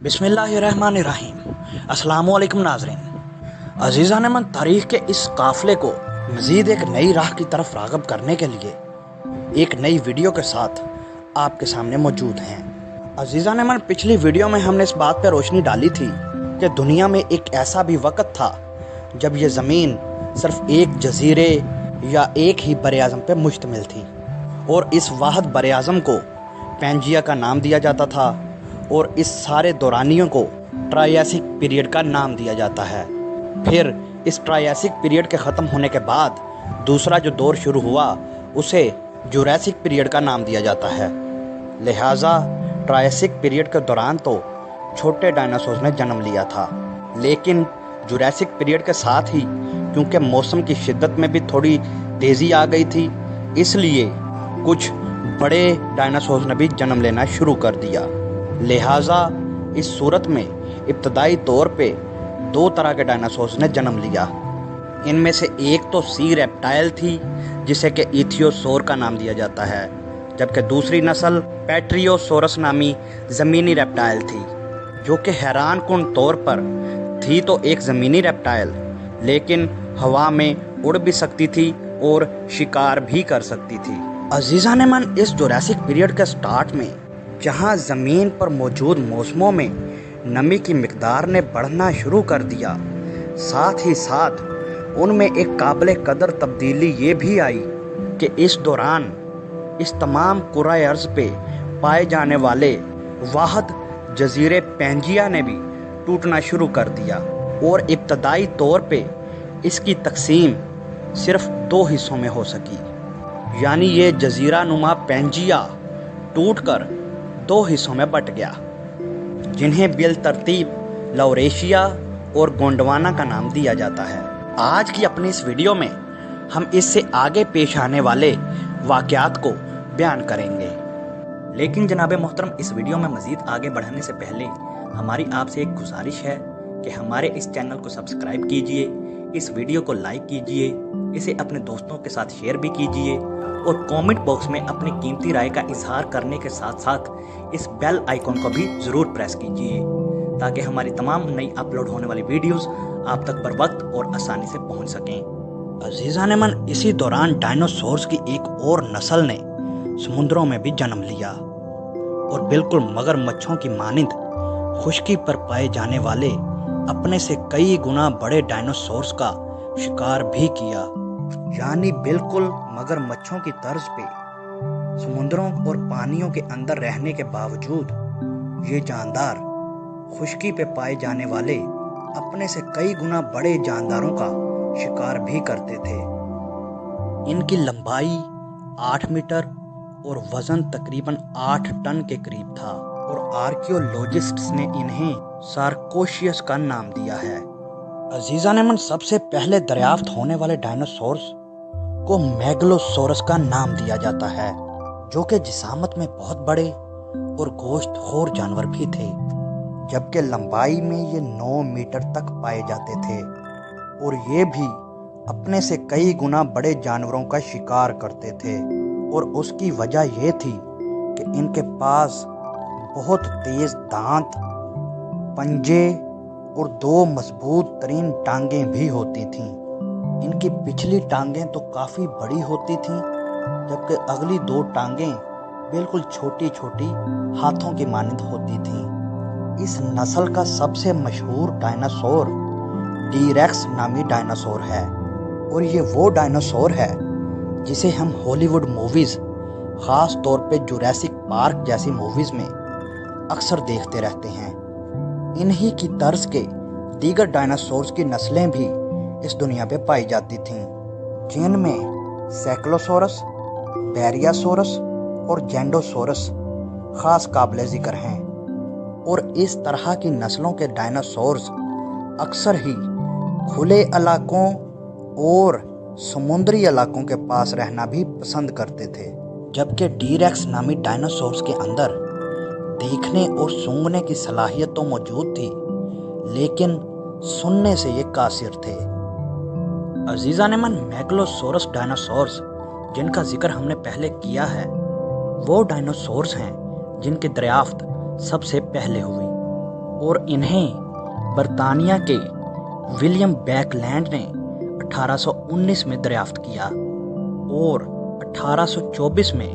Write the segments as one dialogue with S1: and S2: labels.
S1: बिस्मिल्लाहिर्रहमानिर्रहीम। अस्सलामु अलैकुम नाज़रीन। अज़ीज़ान मन, तारीख़ के इस काफ़िले को मज़ीद एक नई राह की तरफ राग़िब करने के लिए एक नई वीडियो के साथ आपके सामने मौजूद हैं। अज़ीज़ान मन, पिछली वीडियो में हमने इस बात पर रोशनी डाली थी कि दुनिया में एक ऐसा भी वक़्त था जब ये ज़मीन सिर्फ़ एक जज़ीरे या एक ही बर-ए-आज़म पर मुश्तमिल थी, और इस वाहिद बर-ए-आज़म को पैंजिया का नाम दिया जाता था, और इस सारे दौरानियों को ट्रायसिक पीरियड का नाम दिया जाता है। फिर इस ट्रायसिक पीरियड के ख़त्म होने के बाद दूसरा जो दौर शुरू हुआ उसे जुरैसिक पीरियड का नाम दिया जाता है। लिहाजा ट्रायसिक पीरियड के दौरान तो छोटे डायनासोर ने जन्म लिया था, लेकिन जुरैसिक पीरियड के साथ ही क्योंकि मौसम की शिद्दत में भी थोड़ी तेज़ी आ गई थी, इसलिए कुछ बड़े डायनासोर ने भी जन्म लेना शुरू कर दिया। लिहाजा इस सूरत में इब्तदाई तौर पे दो तरह के डायनासोर ने जन्म लिया। इनमें से एक तो सी रेप्टाइल थी जिसे कि इथियोसोर का नाम दिया जाता है, जबकि दूसरी नस्ल पैट्रियोसोरस नामी ज़मीनी रेप्टाइल थी, जो कि हैरान कुन तौर पर थी तो एक ज़मीनी रेप्टाइल, लेकिन हवा में उड़ भी सकती थी और शिकार भी कर सकती थी। अज़ीज़ान मन, इस जुरैसिक पीरियड के स्टार्ट में जहां ज़मीन पर मौजूद मौसमों में नमी की मिकदार ने बढ़ना शुरू कर दिया, साथ ही साथ उनमें एक काबिल कदर तब्दीली ये भी आई कि इस दौरान इस तमाम कुराए अर्ज़ पे पाए जाने वाले वाहिद जज़ीरे पैंजिया ने भी टूटना शुरू कर दिया, और इब्तदाई तौर पे इसकी तकसीम सिर्फ दो हिस्सों में हो सकी। यानी ये जज़ीरा नुमा पैंजिया टूट कर दो हिस्सों में बट गया, जिन्हें बिल तरतीब लौरेशिया और गोंडवाना का नाम दिया जाता है। आज की अपनी इस वीडियो में हम इससे आगे पेश आने वाले वाक़यात को बयान करेंगे, लेकिन जनाब मोहतरम, इस वीडियो में मज़ीद आगे बढ़ने से पहले हमारी आपसे एक गुजारिश है कि हमारे इस चैनल को सब्सक्राइब कीजिए, इस वीडियो को लाइक कीजिए, इसे अपने दोस्तों के साथ शेयर भी कीजिए, और कमेंट बॉक्स में अपनी कीमती राय का इजहार करने के साथ साथ इस बेल आइकॉन को भी ज़रूर प्रेस कीजिए, ताकि हमारी तमाम नई अपलोड होने वाली वीडियोस आप तक बर वक्त और आसानी से पहुंच सकें। अज़ीज़ान मन, इसी दौरान डायनासोर्स की एक और नस्ल ने समुद्रों में भी जन्म लिया, और बिल्कुल मगरमच्छों की मानिंद खुश्की पर पाए जाने वाले अपने से कई गुना बड़े डायनासोर्स का शिकार भी किया। यानी बिल्कुल मगरमच्छों की तर्ज पे समुद्रों और पानियों के अंदर रहने के बावजूद ये जानदार खुश्की पे पाए जाने वाले अपने से कई गुना बड़े जानदारों का शिकार भी करते थे। इनकी लंबाई 8 मीटर और वजन तकरीबन 8 टन के करीब था, और आर्कियोलॉजिस्ट्स ने इन्हें सार्कोशियस का नाम दिया है। अज़ीज़ान मन, सबसे पहले दरियाफ्त होने वाले डायनासोर्स को मेगलोसोरस का नाम दिया जाता है, जो कि जिसामत में बहुत बड़े और गोश्तखोर जानवर भी थे, जबकि लंबाई में ये 9 मीटर तक पाए जाते थे, और ये भी अपने से कई गुना बड़े जानवरों का शिकार करते थे। और उसकी वजह ये थी कि इनके पास बहुत तेज दांत, पंजे और 2 मजबूत तरीन टांगें भी होती थीं। इनकी पिछली टांगें तो काफ़ी बड़ी होती थीं, जबकि अगली 2 टांगें बिल्कुल छोटी छोटी हाथों की मानद होती थीं। इस नस्ल का सबसे मशहूर डायनासोर टी-रेक्स नामी डायनासोर है, और ये वो डायनासोर है जिसे हम हॉलीवुड मूवीज़, ख़ास तौर पे जुरैसिक पार्क जैसी मूवीज़ में अक्सर देखते रहते हैं। इन्हीं की तर्ज के दीगर डायनासोर्स की नस्लें भी इस दुनिया पे पाई जाती थीं, जिनमें सेक्लोसोरस, बैरियासोरस और जेंडोसोरस ख़ास काबिल ज़िक्र हैं। और इस तरह की नस्लों के डायनासोर्स अक्सर ही खुले इलाकों और समुद्री इलाकों के पास रहना भी पसंद करते थे, जबकि टी-रेक्स नामी डायनासोर्स के अंदर देखने और सूंघने की सलाहियत तो मौजूद थी, लेकिन सुनने से ये कासिर थे। अज़ीज़ान मन, मेगलोसोरस डायनासोर्स जिनका जिक्र हमने पहले किया है, वो डायनासोर्स हैं जिनकी दरियाफ्त सबसे पहले हुई। اور انہیں برطانیہ کے ولیم بیکلینڈ نے 1819 میں دریافت کیا اور 1824 میں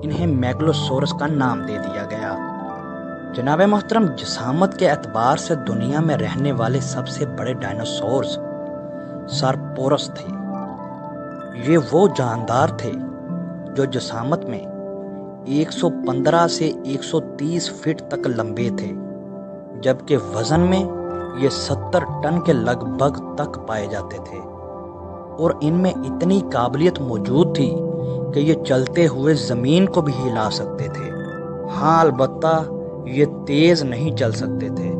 S1: انہیں میگلوسورس کا نام دے دیا گیا۔ جناب محترم، جسامت کے اعتبار سے دنیا میں رہنے والے سب سے بڑے ڈائناسورز سارپورس تھے۔ یہ وہ جاندار تھے جو جسامت میں 115 سے 130 فٹ تک لمبے تھے، جبکہ وزن میں یہ 70 ٹن کے لگ بھگ تک پائے جاتے تھے، اور ان میں اتنی قابلیت موجود تھی کہ یہ چلتے ہوئے زمین کو بھی ہلا سکتے تھے۔ ہاں، البتہ یہ تیز نہیں چل سکتے تھے،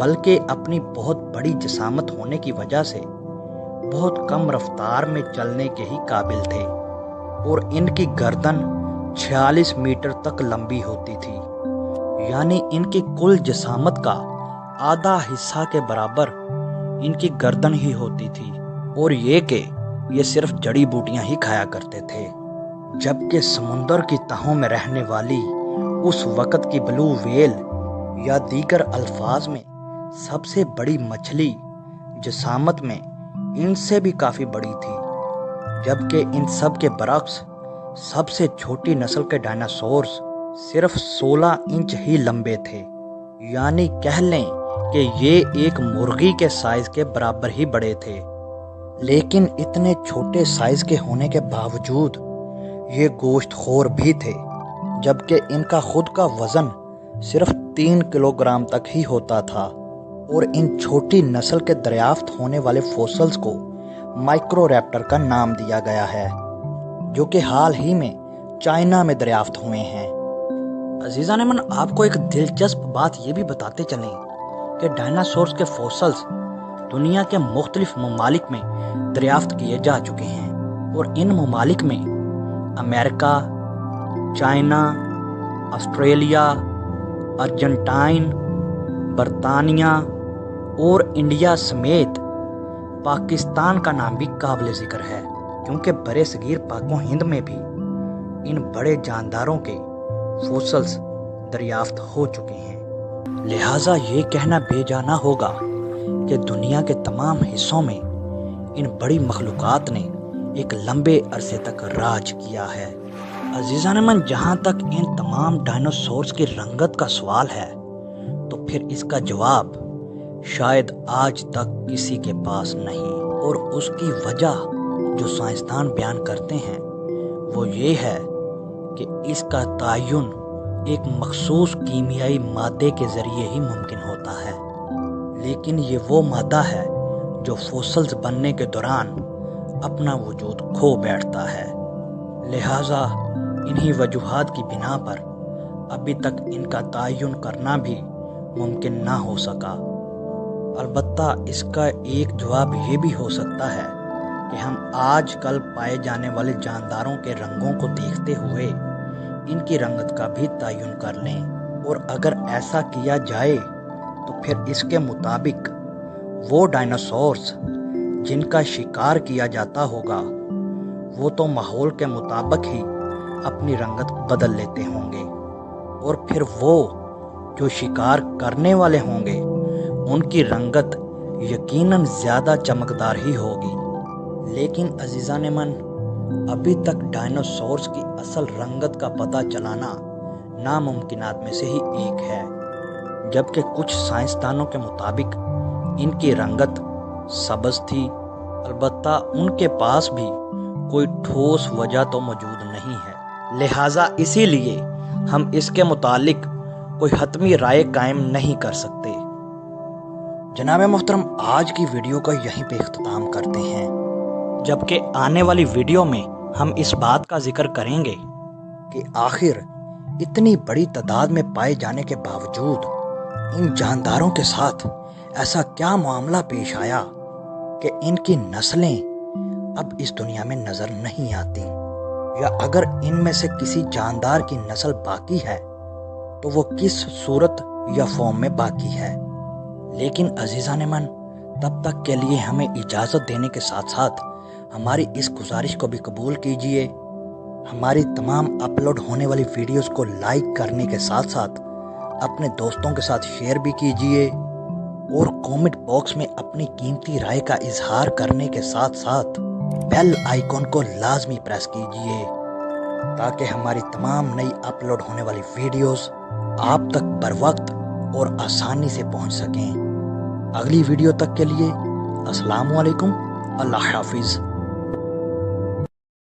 S1: بلکہ اپنی بہت بڑی جسامت ہونے کی وجہ سے بہت کم رفتار میں چلنے کے ہی قابل تھے، اور ان کی گردن 46 میٹر تک لمبی ہوتی تھی، یعنی ان کی کل جسامت کا آدھا حصہ کے برابر ان کی گردن ہی ہوتی تھی، اور یہ کہ یہ صرف جڑی بوٹیاں ہی کھایا کرتے تھے، جبکہ سمندر کی تہوں میں رہنے والی اس وقت کی بلو ویل یا دیگر الفاظ میں سب سے بڑی مچھلی جسامت میں ان سے بھی کافی بڑی تھی، جبکہ ان سب کے برعکس سب سے چھوٹی نسل کے ڈائناسورز صرف 16 انچ ہی لمبے تھے، یعنی کہہ لیں کہ یہ ایک مرغی کے سائز کے برابر ہی بڑے تھے۔ لیکن اتنے چھوٹے سائز کے ہونے کے باوجود یہ گوشت خور بھی تھے، جبکہ ان کا خود کا وزن صرف 3 کلو گرام تک ہی ہوتا تھا، اور ان چھوٹی نسل کے دریافت ہونے والے فوسلز کو مائکرو ریپٹر کا نام دیا گیا ہے، جو کہ حال ہی میں چائنا میں دریافت ہوئے ہیں۔ عزیزان من، آپ کو ایک دلچسپ بات یہ بھی بتاتے چلیں کہ ڈائناسورز کے فوسلز دنیا کے مختلف ممالک میں دریافت کیے جا چکے ہیں، اور ان ممالک میں امریکہ، چائنا، آسٹریلیا، ارجنٹائن، برطانیہ اور انڈیا سمیت پاکستان کا نام بھی قابل ذکر ہے، کیونکہ برِ صغیر پاک و ہند میں بھی ان بڑے جانداروں کے فوسلز دریافت ہو چکے ہیں۔ لہٰذا یہ کہنا بے جانا ہوگا کہ دنیا کے تمام حصوں میں ان بڑی مخلوقات نے ایک لمبے عرصے تک راج کیا ہے۔ عزیزان من، جہاں تک ان تمام ڈائناسورز کی رنگت کا سوال ہے، تو پھر اس کا جواب شاید آج تک کسی کے پاس نہیں، اور اس کی وجہ جو سائنسدان بیان کرتے ہیں وہ یہ ہے کہ اس کا تعین ایک مخصوص کیمیائی مادے کے ذریعے ہی ممکن ہوتا ہے، لیکن یہ وہ مادہ ہے جو فوسلز بننے کے دوران اپنا وجود کھو بیٹھتا ہے۔ لہٰذا انہی وجوہات کی بنا پر ابھی تک ان کا تعین کرنا بھی ممکن نہ ہو سکا۔ البتہ اس کا ایک جواب یہ بھی ہو سکتا ہے کہ ہم آج کل پائے جانے والے جانداروں کے رنگوں کو دیکھتے ہوئے ان کی رنگت کا بھی تعین کر لیں، اور اگر ایسا کیا جائے تو پھر اس کے مطابق وہ ڈائناسورز جن کا شکار کیا جاتا ہوگا وہ تو ماحول کے مطابق ہی اپنی رنگت بدل لیتے ہوں گے، اور پھر وہ جو شکار کرنے والے ہوں گے ان کی رنگت یقیناً زیادہ چمکدار ہی ہوگی۔ لیکن عزیزان من، ابھی تک ڈائناسورز کی اصل رنگت کا پتہ چلانا ناممکنات میں سے ہی ایک ہے، جبکہ کچھ سائنسدانوں کے مطابق ان کی رنگت سبز تھی۔ البتہ ان کے پاس بھی کوئی ٹھوس وجہ تو موجود نہیں ہے، لہٰذا اسی لیے ہم اس کے متعلق کوئی حتمی رائے قائم نہیں کر سکتے۔ جناب محترم، آج کی ویڈیو کا یہیں پہ اختتام کرتے ہیں، جبکہ آنے والی ویڈیو میں ہم اس بات کا ذکر کریں گے کہ آخر اتنی بڑی تعداد میں پائے جانے کے باوجود ان جانداروں کے ساتھ ایسا کیا معاملہ پیش آیا کہ ان کی نسلیں اب اس دنیا میں نظر نہیں آتی، یا اگر ان میں سے کسی جاندار کی نسل باقی ہے تو وہ کس صورت یا فارم میں باقی ہے۔ لیکن عزیزان من، تب تک کے لیے ہمیں اجازت دینے کے ساتھ ساتھ ہماری اس گزارش کو بھی قبول کیجئے، ہماری تمام اپلوڈ ہونے والی ویڈیوز کو لائک کرنے کے ساتھ ساتھ اپنے دوستوں کے ساتھ شیئر بھی کیجئے اور کومنٹ باکس میں اپنی قیمتی رائے کا اظہار کرنے کے ساتھ ساتھ بیل آئیکن کو لازمی پریس کیجئے تاکہ ہماری تمام نئی اپلوڈ ہونے والی ویڈیوز آپ تک بر وقت اور آسانی سے پہنچ سکیں۔ اگلی ویڈیو تک کے لیے السلام علیکم، اللہ حافظ۔